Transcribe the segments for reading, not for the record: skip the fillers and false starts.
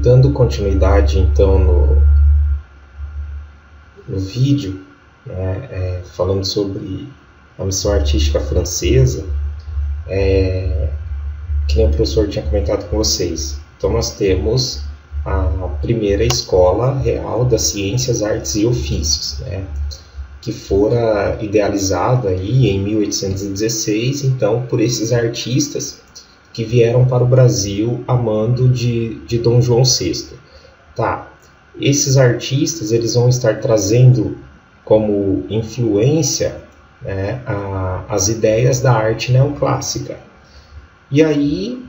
dando continuidade então no vídeo, né, falando sobre a missão artística francesa, que nem o professor tinha comentado com vocês. Então nós temos a primeira escola real das ciências, artes e ofícios, né, que fora idealizada aí em 1816, então, por esses artistas que vieram para o Brasil a mando de Dom João VI. Tá, esses artistas eles vão estar trazendo como influência, né, as ideias da arte neoclássica. E aí,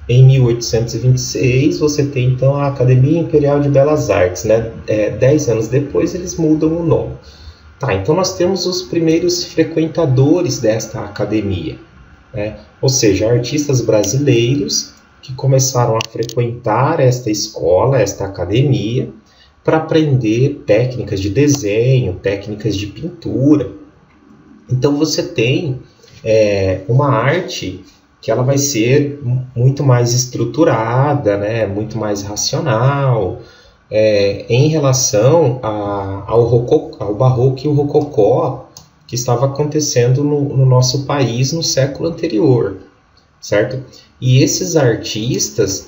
em 1826, você tem então a Academia Imperial de Belas Artes, né? 10 anos depois eles mudam o nome. Tá, então nós temos os primeiros frequentadores desta academia, né? Ou seja, artistas brasileiros que começaram a frequentar esta escola, esta academia, para aprender técnicas de desenho, técnicas de pintura. Então você tem uma arte que ela vai ser muito mais estruturada, né? Muito mais racional, em relação ao Barroco e o Rococó que estava acontecendo no nosso país no século anterior, certo? E esses artistas,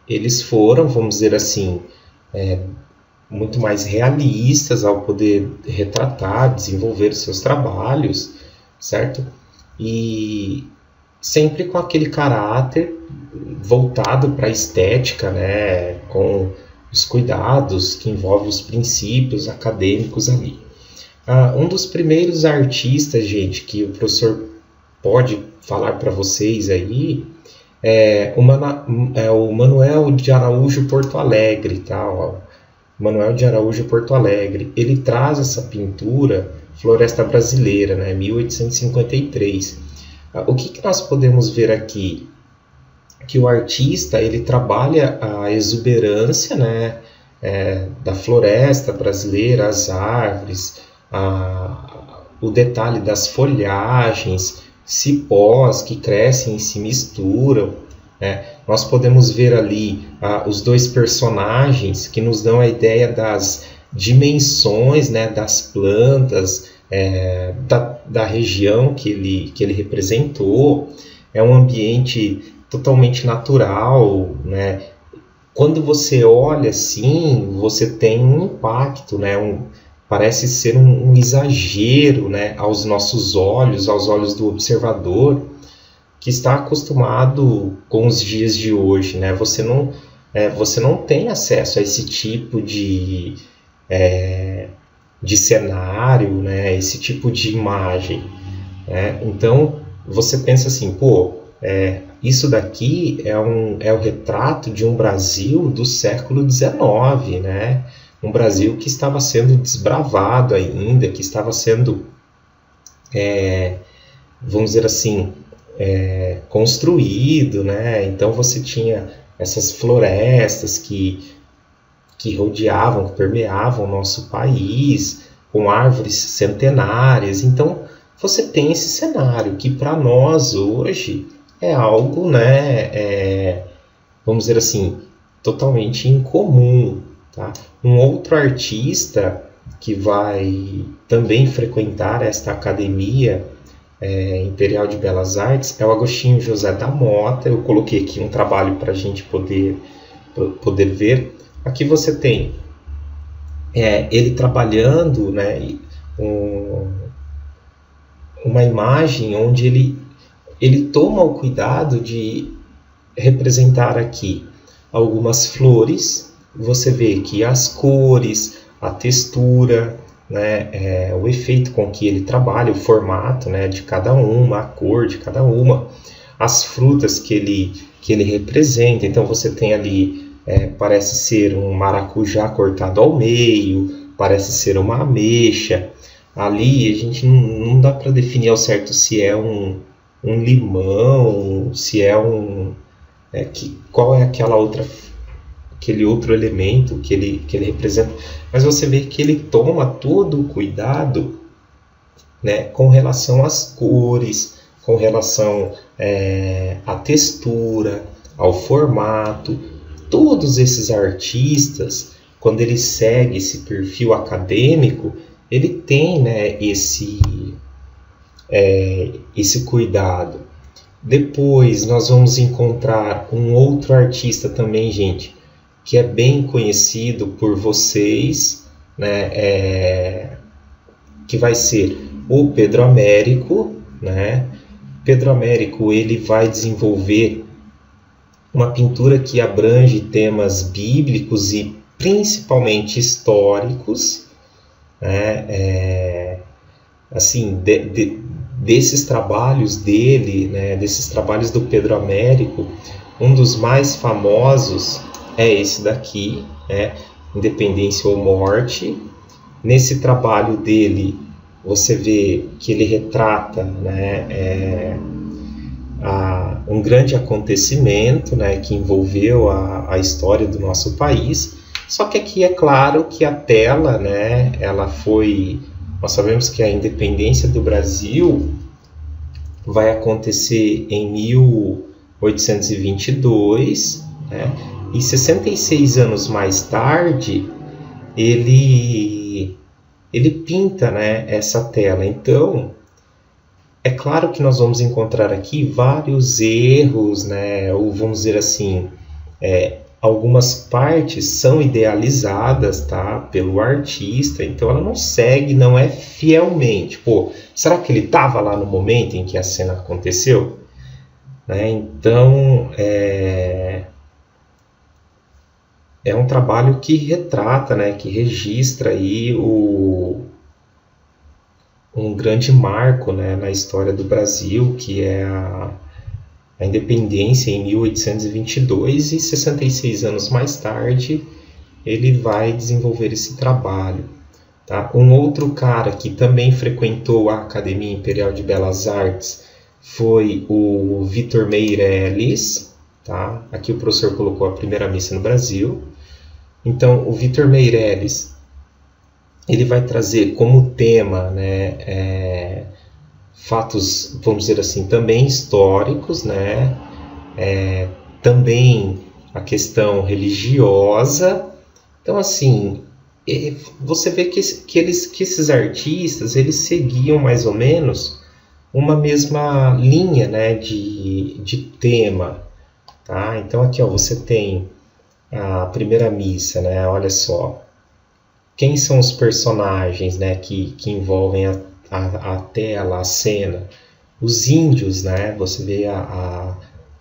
eles foram, vamos dizer assim, muito mais realistas ao poder retratar, desenvolver os seus trabalhos, certo? E sempre com aquele caráter voltado para a estética, né? Com os cuidados que envolvem os princípios acadêmicos ali. Um dos primeiros artistas, gente, que o professor pode falar para vocês aí é o Manuel de Araújo Porto Alegre, tá? Manuel de Araújo Porto Alegre. Ele traz essa pintura Floresta Brasileira, né? 1853. O que nós podemos ver aqui? Que o artista ele trabalha a exuberância, né, da floresta brasileira, as árvores, o detalhe das folhagens, cipós que crescem e se misturam, né? Nós podemos ver ali os dois personagens que nos dão a ideia das dimensões, né, das plantas, da região que ele representou. É um ambiente totalmente natural, né? Quando você olha assim, você tem um impacto, né? Parece ser um exagero, né? Aos nossos olhos, aos olhos do observador, que está acostumado com os dias de hoje, né? Você não tem acesso a esse tipo de cenário, né? Esse tipo de imagem, né? Então, você pensa assim, pô, isso daqui é o retrato de um Brasil do século XIX, né? Um Brasil que estava sendo desbravado ainda, que estava sendo, vamos dizer assim, construído, né? Então você tinha essas florestas que rodeavam, que permeavam o nosso país, com árvores centenárias. Então você tem esse cenário que para nós hoje é algo, né, vamos dizer assim, totalmente incomum, tá? Um outro artista que vai também frequentar esta academia Imperial de Belas Artes é o Agostinho José da Mota. Eu coloquei aqui um trabalho para a gente poder ver. Aqui você tem ele trabalhando, né, uma imagem onde ele toma o cuidado de representar aqui algumas flores. Você vê que as cores, a textura, né, o efeito com que ele trabalha, o formato, né, de cada uma, a cor de cada uma, as frutas que ele representa. Então você tem ali, parece ser um maracujá cortado ao meio, parece ser uma ameixa. Ali a gente não dá para definir ao certo se é um limão, se é qual é aquele outro elemento que ele representa. Mas você vê que ele toma todo o cuidado, né, com relação às cores, com relação à textura, ao formato. todos esses artistas, quando ele segue esse perfil acadêmico, ele tem, né, esse cuidado. Depois nós vamos encontrar um outro artista também, gente, que é bem conhecido por vocês, né, que vai ser o Pedro Américo, né? Pedro Américo, ele vai desenvolver uma pintura que abrange temas bíblicos e principalmente históricos, né? Assim, desses trabalhos dele, né, desses trabalhos do Pedro Américo, um dos mais famosos é esse daqui, né, Independência ou Morte. Nesse trabalho dele, você vê que ele retrata, né, um grande acontecimento, né, que envolveu a história do nosso país. Só que aqui é claro que a tela, né, ela foi... Nós sabemos que a independência do Brasil vai acontecer em 1822, né, e 66 anos mais tarde ele pinta, né, essa tela. Então, é claro que nós vamos encontrar aqui vários erros, né, ou vamos dizer assim, algumas partes são idealizadas, tá, pelo artista, então ela não segue, não é fielmente. Pô, será que ele estava lá no momento em que a cena aconteceu? Né? Então, é um trabalho que retrata, né, que registra aí um grande marco, né, na história do Brasil, que é a independência em 1822, e 66 anos mais tarde ele vai desenvolver esse trabalho. Tá? Um outro cara que também frequentou a Academia Imperial de Belas Artes foi o Vitor Meirelles. Tá? Aqui o professor colocou a primeira missa no Brasil. Então, o Vitor Meirelles, ele vai trazer como tema, né, fatos, vamos dizer assim, também históricos, né, também a questão religiosa. Então, assim, você vê que esses artistas, eles seguiam mais ou menos uma mesma linha, né, de tema. Tá? Então, aqui, ó, você tem a primeira missa, né? Olha só, quem são os personagens, né, que envolvem a tela, a cena? Os índios, né? Você vê a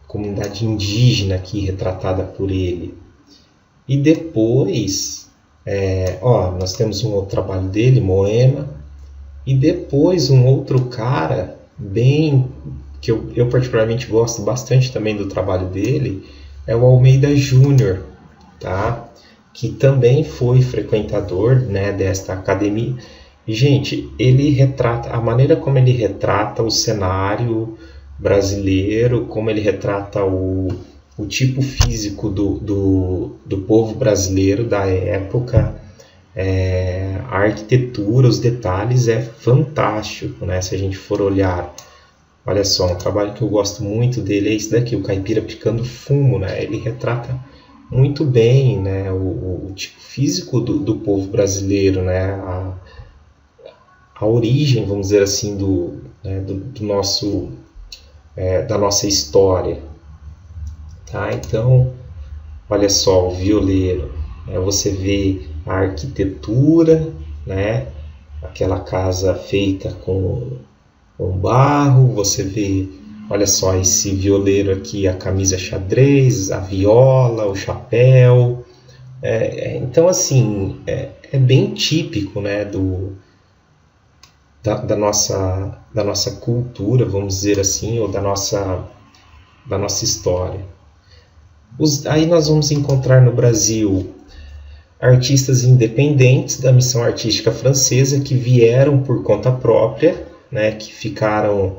comunidade indígena aqui retratada por ele. E depois, nós temos um outro trabalho dele, Moema, e depois um outro cara bem que eu particularmente gosto bastante também do trabalho dele, é o Almeida Júnior, tá? Que também foi frequentador, né, desta academia. E, gente, ele retrata, a maneira como ele retrata o cenário brasileiro, como ele retrata o tipo físico do povo brasileiro da época, a arquitetura, os detalhes, é fantástico, né? Se a gente for olhar, olha só, um trabalho que eu gosto muito dele é esse daqui, o Caipira Picando Fumo, né? Ele retrata muito bem, né, o tipo físico do povo brasileiro, né? A origem, vamos dizer assim, do nosso, da nossa história. Tá? Então, olha só, o violeiro, né? Você vê a arquitetura, né? Aquela casa feita com barro, você vê, olha só, esse violeiro aqui, a camisa xadrez, a viola, o chapéu. Então, assim, é bem típico, né, da nossa cultura, vamos dizer assim, ou da nossa história. Aí nós vamos encontrar no Brasil artistas independentes da missão artística francesa que vieram por conta própria, né, que ficaram,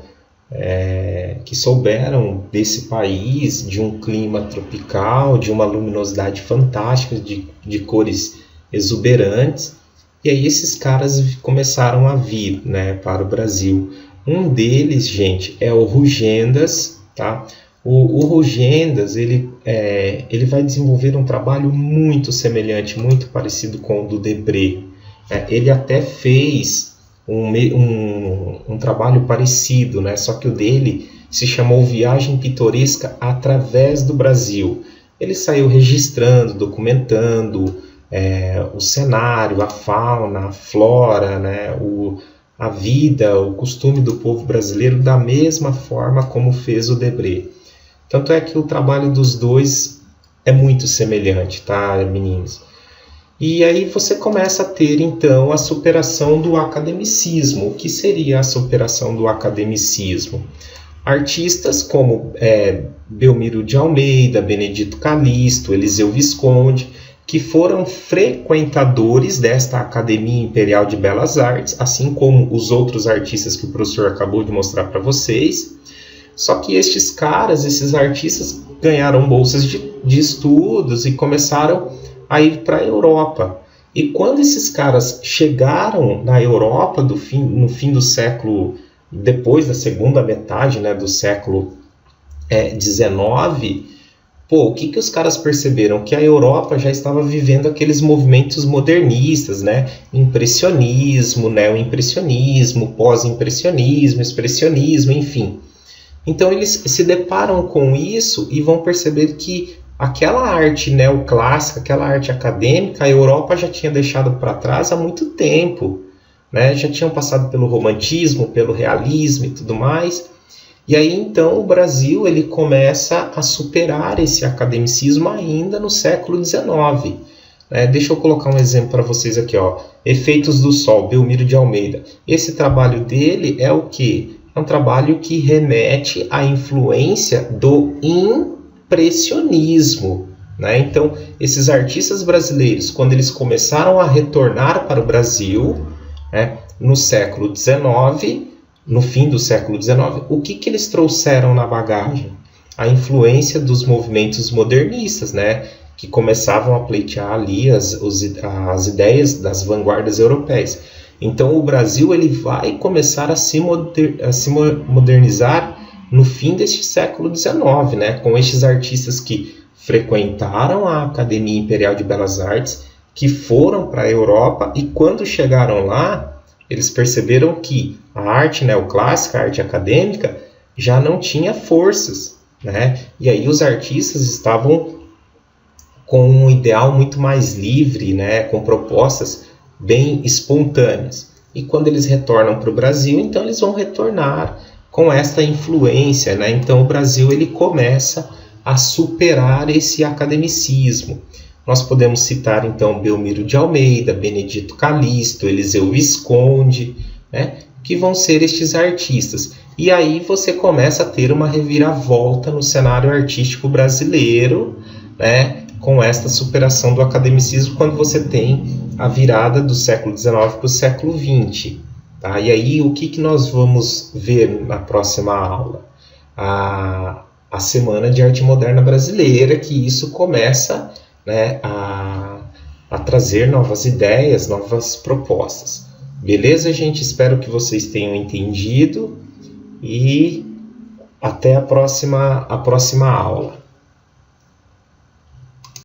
que souberam desse país, de um clima tropical, de uma luminosidade fantástica, de cores exuberantes. E aí esses caras começaram a vir, né, para o Brasil. Um deles, gente, é o Rugendas, tá? O Rogendas, ele vai desenvolver um trabalho muito semelhante, muito parecido com o do Debré. Ele até fez um trabalho parecido, né? Só que o dele se chamou Viagem Pitoresca através do Brasil. Ele saiu registrando, documentando o cenário, a fauna, a flora, né? A vida, o costume do povo brasileiro da mesma forma como fez o Debré. Tanto é que o trabalho dos dois é muito semelhante, tá, meninos? E aí você começa a ter, então, a superação do academicismo. O que seria a superação do academicismo? Artistas como Belmiro de Almeida, Benedito Calixto, Eliseu Visconde, que foram frequentadores desta Academia Imperial de Belas Artes, assim como os outros artistas que o professor acabou de mostrar para vocês. Só que esses artistas, ganharam bolsas de estudos e começaram a ir para a Europa. E quando esses caras chegaram na Europa no fim do século, depois da segunda metade, né, do século XIX, o que os caras perceberam? Que a Europa já estava vivendo aqueles movimentos modernistas, né? Impressionismo, neoimpressionismo, pós-impressionismo, expressionismo, enfim. Então eles se deparam com isso e vão perceber que aquela arte neoclássica, aquela arte acadêmica, a Europa já tinha deixado para trás há muito tempo, né? Já tinham passado pelo romantismo, pelo realismo e tudo mais. E aí então o Brasil ele começa a superar esse academicismo ainda no século XIX. Deixa eu colocar um exemplo para vocês aqui, ó. Efeitos do Sol, Belmiro de Almeida. Esse trabalho dele é o quê? É um trabalho que remete à influência do impressionismo, né? Então, esses artistas brasileiros, quando eles começaram a retornar para o Brasil, né, no século XIX, no fim do século XIX, o que eles trouxeram na bagagem? A influência dos movimentos modernistas, né, que começavam a pleitear ali as ideias das vanguardas europeias. Então o Brasil ele vai começar a se modernizar no fim deste século XIX, né, com estes artistas que frequentaram a Academia Imperial de Belas Artes, que foram para a Europa e quando chegaram lá, eles perceberam que a arte neoclássica, a arte acadêmica, já não tinha forças, né? E aí os artistas estavam com um ideal muito mais livre, né, com propostas bem espontâneas. E quando eles retornam para o Brasil, então eles vão retornar com essa influência, né? Então o Brasil ele começa a superar esse academicismo. Nós podemos citar então Belmiro de Almeida, Benedito Calixto, Eliseu Visconde, né? Que vão ser estes artistas. E aí você começa a ter uma reviravolta no cenário artístico brasileiro, né? Com esta superação do academicismo, quando você tem a virada do século XIX para o século XX. Tá? E aí, o que nós vamos ver na próxima aula? A Semana de Arte Moderna Brasileira, que isso começa, né, a trazer novas ideias, novas propostas. Beleza, gente? Espero que vocês tenham entendido e até a próxima aula.